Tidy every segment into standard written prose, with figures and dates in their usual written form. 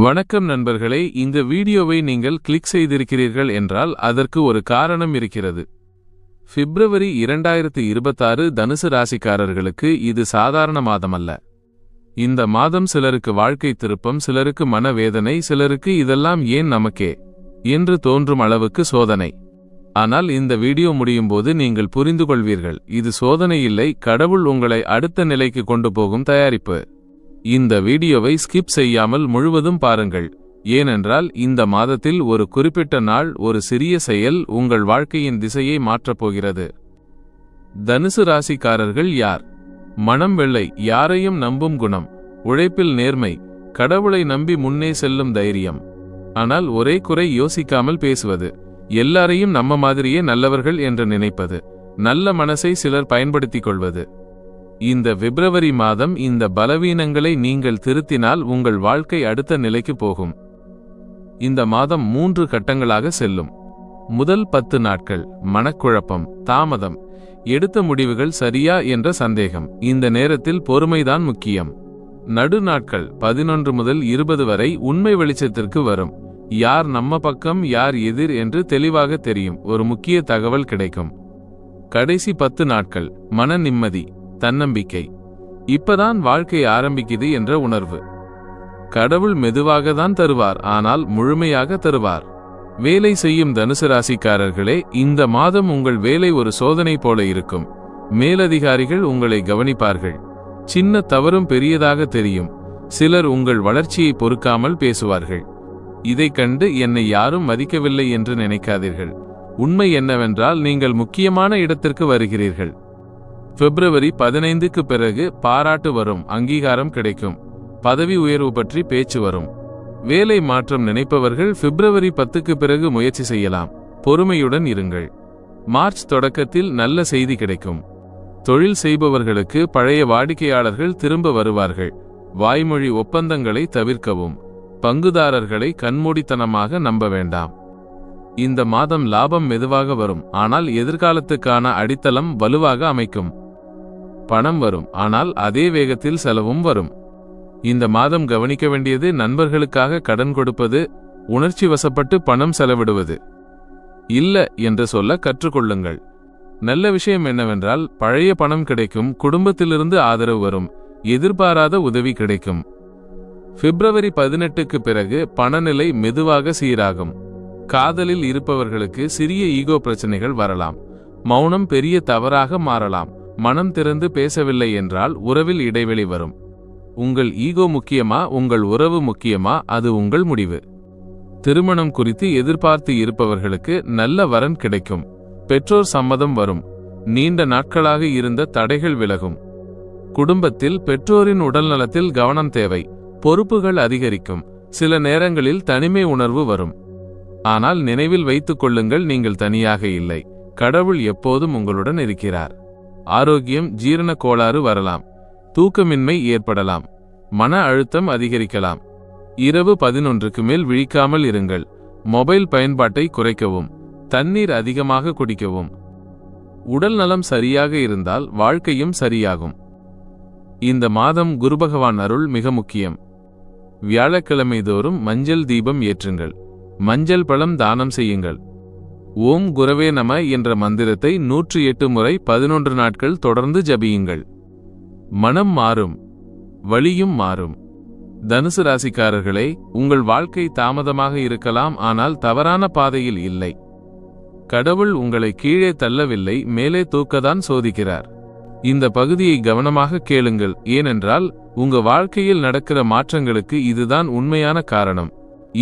வணக்கம் நண்பர்களே, இந்த வீடியோவை நீங்கள் கிளிக் செய்திருக்கிறீர்கள் என்றால் அதற்கு ஒரு காரணம் இருக்கிறது. பிப்ரவரி 2026 தனுசு ராசிக்காரர்களுக்கு இது சாதாரண மாதமல்ல. இந்த மாதம் சிலருக்கு வாழ்க்கை திருப்பம், சிலருக்கு மனவேதனை, சிலருக்கு இதெல்லாம் ஏன் நமக்கே என்று தோன்றும் அளவுக்கு சோதனை. ஆனால் இந்த வீடியோ முடியும் போது நீங்கள் புரிந்து கொள்வீர்கள், இது சோதனை இல்லை, கடவுள் உங்களை அடுத்த நிலைக்கு கொண்டு போகும் தயாரிப்பு. இந்த வீடியோவை ஸ்கிப் செய்யாமல் முழுவதும் பாருங்கள். ஏனென்றால் இந்த மாதத்தில் ஒரு குறிப்பிட்ட நாள், ஒரு சிறிய செயல் உங்கள் வாழ்க்கையின் திசையை மாற்றப் போகிறது. தனுசு ராசிக்காரர்கள் யார்? மனம் வெள்ளை, யாரையும் நம்பும் குணம், உழைப்பில் நேர்மை, கடவுளை நம்பி முன்னே செல்லும் தைரியம். ஆனால் ஒரே குறை, யோசிக்காமல் பேசுவது, எல்லாரையும் நம்ம மாதிரியே நல்லவர்கள் என்று நினைப்பது, நல்ல மனசை சிலர் பயன்படுத்திக் கொள்வது. இந்த பிப்ரவரி மாதம் இந்த பலவீனங்களை நீங்கள் திருத்தினால் உங்கள் வாழ்க்கை அடுத்த நிலைக்கு போகும். இந்த மாதம் 3 கட்டங்களாக செல்லும். முதல் 10 நாட்கள் மனக்குழப்பம், தாமதம், எடுத்த முடிவுகள் சரியா என்ற சந்தேகம். இந்த நேரத்தில் பொறுமைதான் முக்கியம். நடு நாட்கள் 11 முதல் 20 வரை உண்மை வெளிச்சத்திற்கு வரும். யார் நம்ம பக்கம், யார் எதிர் என்று தெளிவாக தெரியும். ஒரு முக்கிய தகவல் கிடைக்கும். கடைசி 10 நாட்கள் மன நிம்மதி, தன்னம்பிக்கை, இப்பதான் வாழ்க்கை ஆரம்பிக்குது என்ற உணர்வு. கடவுள் மெதுவாக தான் தருவார், ஆனால் முழுமையாக தருவார். வேலை செய்யும் தனுசு ராசிக்காரர்களே, இந்த மாதம் உங்கள் வேலை ஒரு சோதனை போல இருக்கும். மேலதிகாரிகள் உங்களை கவனிப்பார்கள். சின்ன தவறும் பெரியதாக தெரியும். சிலர் உங்கள் வளர்ச்சியை பொறுக்காமல் பேசுவார்கள். இதை கண்டு என்னை யாரும் மதிக்கவில்லை என்று நினைக்காதீர்கள். உண்மை என்னவென்றால் நீங்கள் முக்கியமான இடத்திற்கு வருகிறீர்கள். பிப்ரவரி 15க்கு பிறகு பாராட்டு வரும், அங்கீகாரம் கிடைக்கும், பதவி உயர்வு பற்றி பேச்சு வரும். வேலை மாற்றம் நினைப்பவர்கள் பிப்ரவரி 10க்கு பிறகு முயற்சி செய்யலாம். பொறுமையுடன் இருங்கள். மார்ச் தொடக்கத்தில் நல்ல செய்தி கிடைக்கும். தொழில் செய்பவர்களுக்கு பழைய வாடிக்கையாளர்கள் திரும்ப வருவார்கள். வாய்மொழி ஒப்பந்தங்களை தவிர்க்கவும். பங்குதாரர்களை கண்மூடித்தனமாக நம்ப வேண்டாம். இந்த மாதம் லாபம் மெதுவாக வரும், ஆனால் எதிர்காலத்துக்கான அடித்தளம் வலுவாக அமைக்கும். பணம் வரும், ஆனால் அதே வேகத்தில் செலவும் வரும். இந்த மாதம் கவனிக்க வேண்டியது, நண்பர்களுக்காக கடன் கொடுப்பது, உணர்ச்சி வசப்பட்டு பணம் செலவிடுவது இல்ல என்று சொல்ல கற்றுக்கொள்ளுங்கள். நல்ல விஷயம் என்னவென்றால் பழைய பணம் கிடைக்கும், குடும்பத்திலிருந்து ஆதரவு வரும், எதிர்பாராத உதவி கிடைக்கும். பிப்ரவரி 18க்கு பிறகு பணநிலை மெதுவாக சீராகும். காதலில் இருப்பவர்களுக்கு சிறிய ஈகோ பிரச்சனைகள் வரலாம். மௌனம் பெரிய தவறாக மாறலாம். மனம் திறந்து பேசவில்லை என்றால் உறவில் இடைவெளி வரும். உங்கள் ஈகோ முக்கியமா, உங்கள் உறவு முக்கியமா, அது உங்கள் முடிவு. திருமணம் குறித்து எதிர்பார்த்து இருப்பவர்களுக்கு நல்ல வரன் கிடைக்கும். பெற்றோர் சம்மதம் வரும். நீண்ட நாட்களாக இருந்த தடைகள் விலகும். குடும்பத்தில் பெற்றோரின் உடல்நலத்தில் கவனம் தேவை. பொறுப்புகள் அதிகரிக்கும். சில நேரங்களில் தனிமை உணர்வு வரும். ஆனால் நினைவில் வைத்துக் கொள்ளுங்கள், நீங்கள் தனியாக இல்லை. கடவுள் எப்போதும் உங்களுடன் இருக்கிறார். ஆரோக்கியம், ஜீரண கோளாறு வரலாம். தூக்கமின்மை ஏற்படலாம். மன அழுத்தம் அதிகரிக்கலாம். இரவு 11க்கு மேல் விழிக்காமல் இருங்கள். மொபைல் பயன்பாட்டை குறைக்கவும். தண்ணீர் அதிகமாக குடிக்கவும். உடல் நலம் சரியாக இருந்தால் வாழ்க்கையும் சரியாகும். இந்த மாதம் குருபகவான் அருள் மிக முக்கியம். வியாழக்கிழமை தோறும் மஞ்சள் தீபம் ஏற்றுங்கள். மஞ்சள் பழம் தானம் செய்யுங்கள். ஓம் குரவே நம என்ற மந்திரத்தை 108 முறை 11 நாட்கள் தொடர்ந்து ஜபியுங்கள். மனம் மாறும், வழியும் மாறும். தனுசு ராசிக்காரர்களே, உங்கள் வாழ்க்கை தாமதமாக இருக்கலாம், ஆனால் தவறான பாதையில் இல்லை. கடவுள் உங்களை கீழே தள்ளவில்லை, மேலே தூக்கத்தான் சோதிக்கிறார். இந்த பகுதியை கவனமாக கேளுங்கள், ஏனென்றால் உங்க வாழ்க்கையில் நடக்கிற மாற்றங்களுக்கு இதுதான் உண்மையான காரணம்.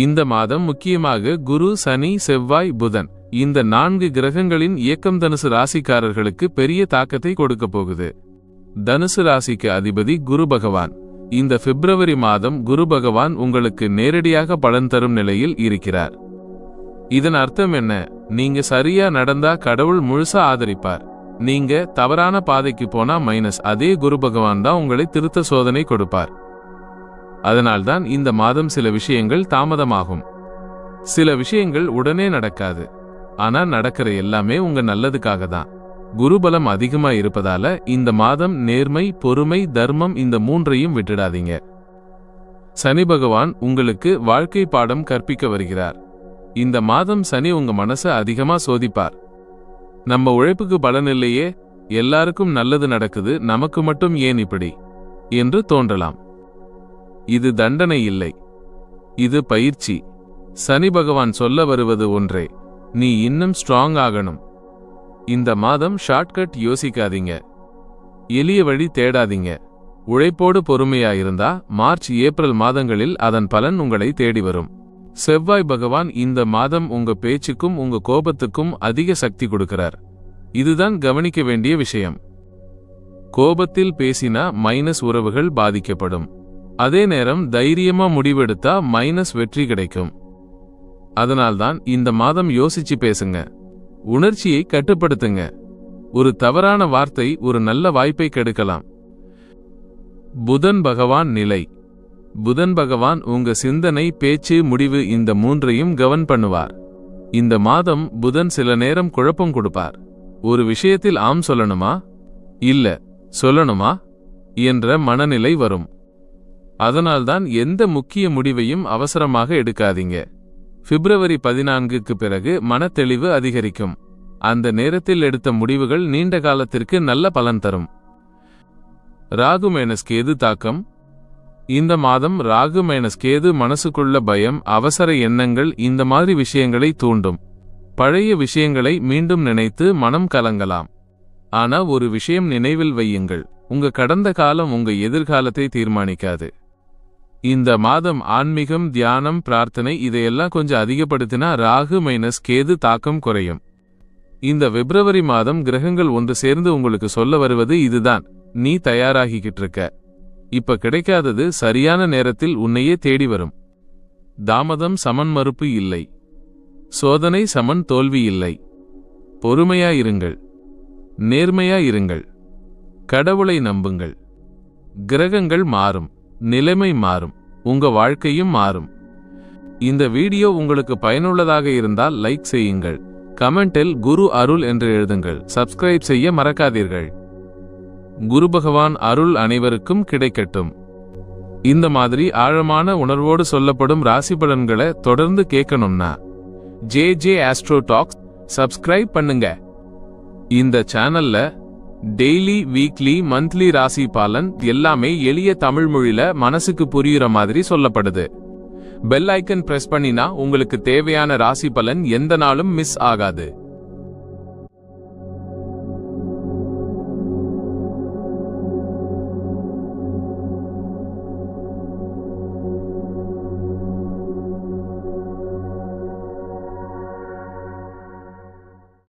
இந்த மாதம் முக்கியமாக குரு, சனி, செவ்வாய், புதன், இந்த 4 கிரகங்களின் இயக்கம் தனுசு ராசிக்காரர்களுக்கு பெரிய தாக்கத்தை கொடுக்க போகுது. தனுசு ராசிக்கு அதிபதி குரு பகவான். இந்த பிப்ரவரி மாதம் குரு பகவான் உங்களுக்கு நேரடியாக பலன் தரும் நிலையில் இருக்கிறார். இதன் அர்த்தம் என்ன? நீங்க சரியா நடந்தா கடவுள் முழுசா ஆதரிப்பார். நீங்க தவறான பாதைக்கு போனா மைனஸ். அதே குரு பகவான் தான் உங்களை திருத்த சோதனை கொடுப்பார். அதனால்தான் இந்த மாதம் சில விஷயங்கள் தாமதமாகும். சில விஷயங்கள் உடனே நடக்காது. ஆனா நடக்கிற எல்லாமே உங்க நல்லதுக்காக தான். குருபலம் அதிகமா இருப்பதால இந்த மாதம் நேர்மை, பொறுமை, தர்மம், இந்த 3ஐயும் விட்டுடாதீங்க. சனி பகவான் உங்களுக்கு வாழ்க்கை பாடம் கற்பிக்க வருகிறார். இந்த மாதம் சனி உங்க மனசை அதிகமா சோதிப்பார். நம்ம உழைப்புக்கு பலன் இல்லையே, எல்லாருக்கும் நல்லது நடக்குது, நமக்கு மட்டும் ஏன் இப்படி என்று தோன்றலாம். இது தண்டனை இல்லை, இது பயிற்சி. சனி பகவான் சொல்ல வருவது ஒன்றே, நீ இன்னும் ஸ்ட்ராங் ஆகணும். இந்த மாதம் ஷார்ட்கட் யோசிக்காதீங்க, எளிய வழி தேடாதீங்க. உழைப்போடு பொறுமையாயிருந்தா மார்ச் ஏப்ரல் மாதங்களில் அதன் பலன் உங்களை தேடி வரும். செவ்வாய் பகவான் இந்த மாதம் உங்க பேச்சுக்கும் உங்க கோபத்துக்கும் அதிக சக்தி கொடுக்கிறார். இதுதான் கவனிக்க வேண்டிய விஷயம். கோபத்தில் பேசினா மைனஸ் உறவுகள் பாதிக்கப்படும். அதே நேரம் தைரியமா முடிவெடுத்தா மைனஸ் வெற்றி கிடைக்கும். அதனால்தான் இந்த மாதம் யோசிச்சு பேசுங்க, உணர்ச்சியை கட்டுப்படுத்துங்க. ஒரு தவறான வார்த்தை ஒரு நல்ல வாய்ப்பை கெடுக்கலாம். புதன் பகவான் நிலை. புதன் பகவான் உங்க சிந்தனை, பேச்சு, முடிவு இந்த மூன்றையும் கவர்ன் பண்ணுவார். இந்த மாதம் புதன் சில நேரம் குழப்பம் கொடுப்பார். ஒரு விஷயத்தில் ஆம் சொல்லணுமா, இல்ல சொல்லணுமா என்ற மனநிலை வரும். அதனால்தான் எந்த முக்கிய முடிவையும் அவசரமாக எடுக்காதீங்க. பிப்ரவரி 14க்கு பிறகு மனத்தெளிவு அதிகரிக்கும். அந்த நேரத்தில் எடுத்த முடிவுகள் நீண்ட காலத்திற்கு நல்ல பலன் தரும். ராகு மைனஸ் கேது தாக்கம். இந்த மாதம் ராகு மைனஸ் கேது மனசுக்குள்ள பயம், அவசர எண்ணங்கள், இந்த மாதிரி விஷயங்களை தூண்டும். பழைய விஷயங்களை மீண்டும் நினைத்து மனம் கலங்கலாம். ஆனா ஒரு விஷயம் நினைவில் வையுங்கள், உங்க கடந்த காலம் உங்க எதிர்காலத்தை தீர்மானிக்காது. இந்த மாதம் ஆன்மீகம், தியானம், பிரார்த்தனை இதையெல்லாம் கொஞ்சம் அதிகப்படுத்தினா ராகு மைனஸ் கேது தாக்கம் குறையும். இந்த பிப்ரவரி மாதம் கிரகங்கள் ஒன்று சேர்ந்து உங்களுக்கு சொல்ல வருவது இதுதான், நீ தயாராகிக்கிட்டு இருக்க. இப்ப கிடைக்காதது சரியான நேரத்தில் உன்னையே தேடி வரும். தாமதம் சமன் மறுப்பு இல்லை, சோதனை சமன் தோல்வி இல்லை. பொறுமையாயிருங்கள், நேர்மையாயிருங்கள், கடவுளை நம்புங்கள். கிரகங்கள் மாறும், நிலைமை மாறும், உங்க வாழ்க்கையும் மாறும். இந்த வீடியோ உங்களுக்கு பயனுள்ளதாக இருந்தால் லைக் செய்யுங்கள், கமெண்டில் குரு அருள் என்று எழுதுங்கள், சப்ஸ்கிரைப் செய்ய மறக்காதீர்கள். குரு பகவான் அருள் அனைவருக்கும் கிடைக்கட்டும். இந்த மாதிரி ஆழமான உணர்வோடு சொல்லப்படும் ராசி பலன்களை தொடர்ந்து கேட்கணும்னா ஜே ஆஸ்ட்ரோ டாக்ஸ் சப்ஸ்கிரைப் பண்ணுங்க. இந்த சேனல்ல டெய்லி, வீக்லி, மந்த்லி ராசி பலன் எல்லாமே எளிய தமிழ் மொழியில மனசுக்கு புரியுற மாதிரி சொல்லப்படுது. பெல் ஐக்கன் பிரஸ் பண்ணினா உங்களுக்கு தேவையான ராசி பலன் எந்த நாளும் மிஸ் ஆகாது.